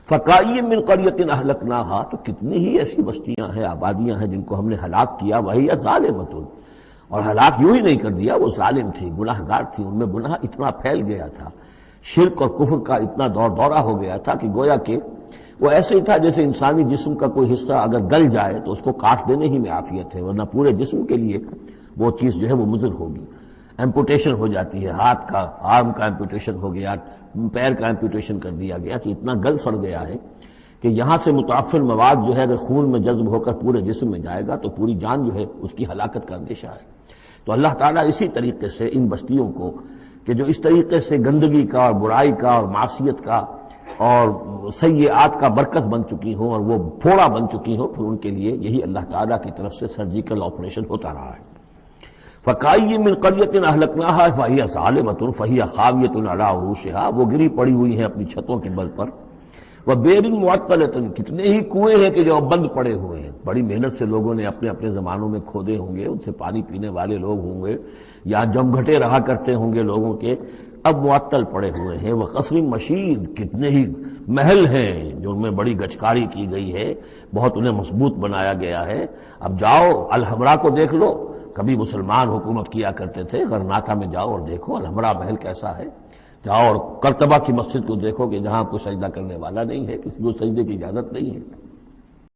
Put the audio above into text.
فَكَأَيٍّ مِّن قَرْيَةٍ أَهْلَكْنَاهَا، تو کتنی ہی ایسی بستیاں ہیں، آبادیاں ہیں جن کو ہم نے ہلاک کیا، وَهِيَ ظَالِمَةٌ، اور ہلاک یوں ہی نہیں کر دیا، وہ ظالم تھی، گناہ گار تھی، ان میں گناہ اتنا پھیل گیا تھا، شرک اور کفر کا اتنا دورہ ہو گیا تھا کہ گویا کہ وہ ایسے ہی تھا جیسے انسانی جسم کا کوئی حصہ اگر گل جائے تو اس کو کاٹ دینے ہی میں عافیت ہے، ورنہ پورے جسم کے لیے وہ چیز جو ہے وہ مضر ہوگی۔ ایمپوٹیشن ہو جاتی ہے، ہاتھ کا، آرم کا ایمپوٹیشن ہو گیا، پیر کا ایمپوٹیشن کر دیا گیا کہ اتنا گل سڑ گیا ہے کہ یہاں سے متعفن مواد جو ہے اگر خون میں جذب ہو کر پورے جسم میں جائے گا تو پوری جان جو ہے اس کی ہلاکت کا اندیشہ ہے۔ تو اللہ تعالیٰ اسی طریقے سے ان بستیوں کو کہ جو اس طریقے سے گندگی کا اور برائی کا اور معصیت کا اور سیئات کا برکت بن چکی ہوں اور وہ پھوڑا بن چکی ہوں، پھر ان کے لیے یہی اللہ تعالیٰ کی طرف سے سرجیکل آپریشن ہوتا رہا ہے۔ فَكَأَيٍّ مِّن قَرْيَةٍ أَهْلَكْنَاهَا فَهِيَ ظَالِمَةٌ فَهِيَ خَاوِيَةٌ عَلَىٰ عُرُوشِهَا، وہ گری پڑی ہوئی ہیں اپنی چھتوں کے بل پر۔ وَبِئْرٍ مُّعَطَّلَةٍ، کتنے ہی کنویں ہیں کہ جو اب بند پڑے ہوئے ہیں، بڑی محنت سے لوگوں نے اپنے اپنے زمانوں میں کھودے ہوں گے، ان سے پانی پینے والے لوگ ہوں گے، یا جمگھٹے رہا کرتے ہوں گے لوگوں کے، اب معطل پڑے ہوئے ہیں۔ وَقَصْرٍ مَشِيدٍ، کتنے ہی محل ہیں جو ان میں بڑی گچکاری کی گئی ہے، بہت انہیں مضبوط بنایا گیا ہے۔ اب جاؤ الحمرا کو دیکھ لو، کبھی مسلمان حکومت کیا کرتے تھے، غرناطہ میں جاؤ اور دیکھو الحمرا محل کیسا ہے، جاؤ اور قرطبہ کی مسجد کو دیکھو کہ جہاں کوئی سجدہ کرنے والا نہیں ہے، کسی کو سجدے کی اجازت نہیں ہے۔